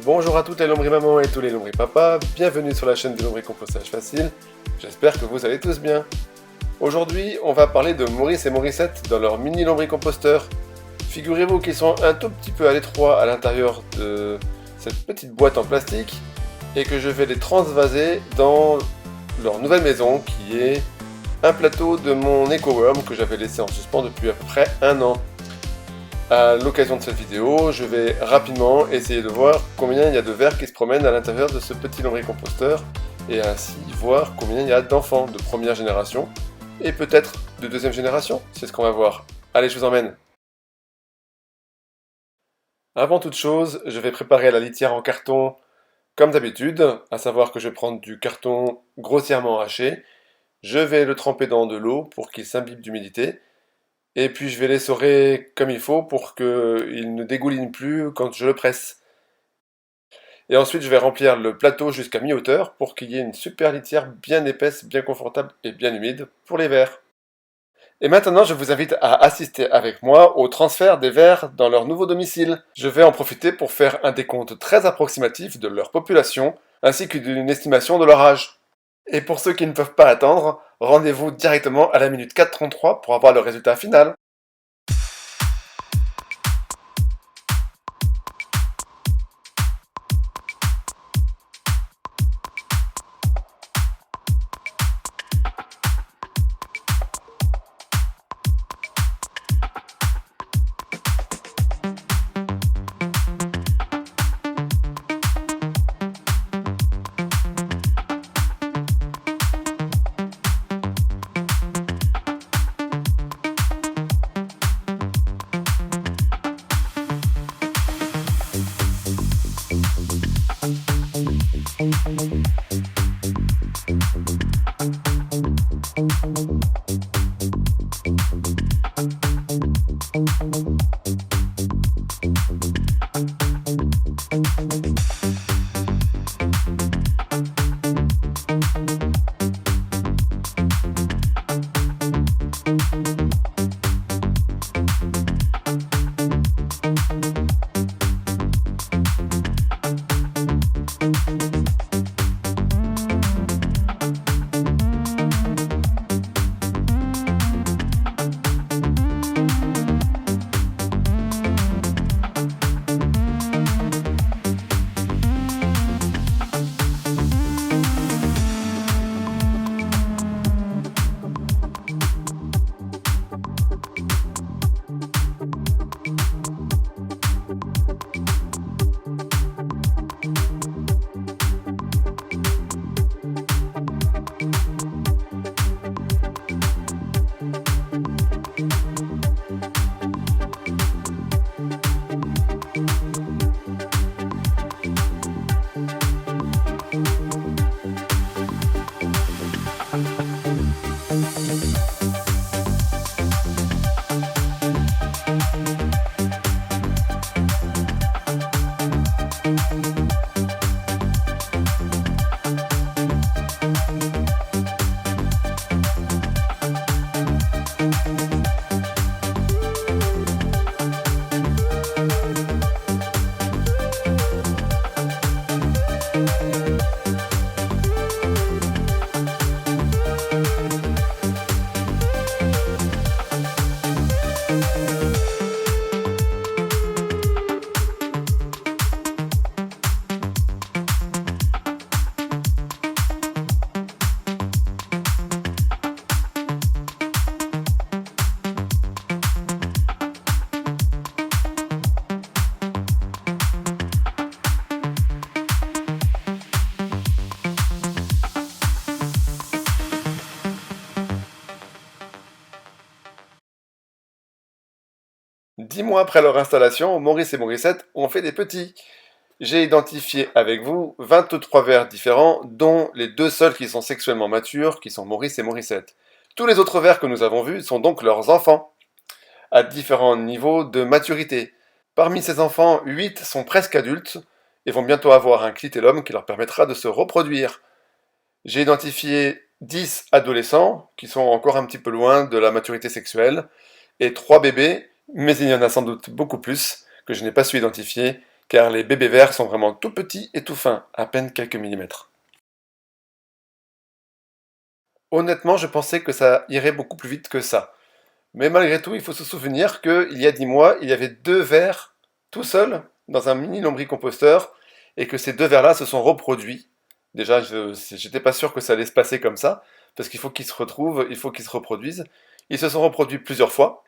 Bonjour à toutes les lombrimaman et tous les lombripapas, bienvenue sur la chaîne de lombricompostage facile, j'espère que vous allez tous bien. Aujourd'hui, on va parler de Maurice et Morissette dans leur mini lombricomposteur. Figurez-vous qu'ils sont un tout petit peu à l'étroit à l'intérieur de cette petite boîte en plastique et que je vais les transvaser dans leur nouvelle maison qui est un plateau de mon EcoWorm que j'avais laissé en suspens depuis à peu près un an. À l'occasion de cette vidéo, je vais rapidement essayer de voir combien il y a de vers qui se promènent à l'intérieur de ce petit lombricomposteur et ainsi voir combien il y a d'enfants de première génération et peut-être de deuxième génération, c'est ce qu'on va voir. Allez, je vous emmène. Avant toute chose, je vais préparer la litière en carton comme d'habitude, à savoir que je vais prendre du carton grossièrement haché, je vais le tremper dans de l'eau pour qu'il s'imbibe d'humidité. Et puis je vais l'essorer comme il faut pour qu'il ne dégouline plus quand je le presse. Et ensuite je vais remplir le plateau jusqu'à mi-hauteur pour qu'il y ait une super litière bien épaisse, bien confortable et bien humide pour les vers. Et maintenant je vous invite à assister avec moi au transfert des vers dans leur nouveau domicile. Je vais en profiter pour faire un décompte très approximatif de leur population ainsi que d'une estimation de leur âge. Et pour ceux qui ne peuvent pas attendre, rendez-vous directement à la minute 4:33 pour avoir le résultat final. Dix mois après leur installation, Maurice et Morissette ont fait des petits. J'ai identifié avec vous 23 vers différents, dont les deux seuls qui sont sexuellement matures, qui sont Maurice et Morissette. Tous les autres vers que nous avons vus sont donc leurs enfants, à différents niveaux de maturité. Parmi ces enfants, 8 sont presque adultes et vont bientôt avoir un clitellum qui leur permettra de se reproduire. J'ai identifié 10 adolescents, qui sont encore un petit peu loin de la maturité sexuelle, et 3 bébés, mais il y en a sans doute beaucoup plus, que je n'ai pas su identifier, car les bébés vers sont vraiment tout petits et tout fins, à peine quelques millimètres. Honnêtement, je pensais que ça irait beaucoup plus vite que ça. Mais malgré tout, il faut se souvenir qu'il y a 10 mois, il y avait 2 vers tout seuls dans un mini lombricomposteur et que ces 2 vers-là se sont reproduits. Déjà, j'étais pas sûr que ça allait se passer comme ça, parce qu'il faut qu'ils se retrouvent, il faut qu'ils se reproduisent. Ils se sont reproduits plusieurs fois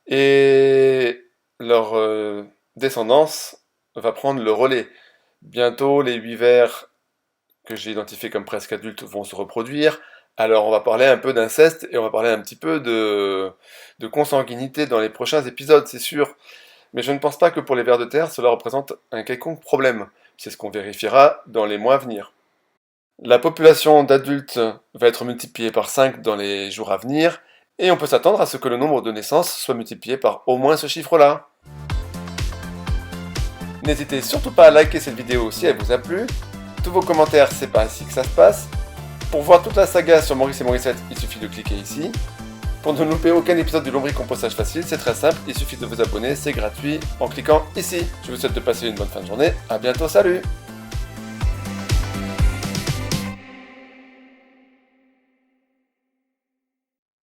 et leur descendance va prendre le relais. Bientôt, les 8 vers que j'ai identifiés comme presque adultes vont se reproduire. Alors on va parler un peu d'inceste et on va parler un petit peu de consanguinité dans les prochains épisodes, c'est sûr. Mais je ne pense pas que pour les vers de terre, cela représente un quelconque problème. C'est ce qu'on vérifiera dans les mois à venir. La population d'adultes va être multipliée par 5 dans les jours à venir, et on peut s'attendre à ce que le nombre de naissances soit multiplié par au moins ce chiffre-là. N'hésitez surtout pas à liker cette vidéo si elle vous a plu. Tous vos commentaires, c'est pas ainsi que ça se passe. Pour voir toute la saga sur Maurice et Morissette, il suffit de cliquer ici. Pour ne louper aucun épisode du lombricompostage facile, c'est très simple, il suffit de vous abonner, c'est gratuit, en cliquant ici. Je vous souhaite de passer une bonne fin de journée, à bientôt, salut!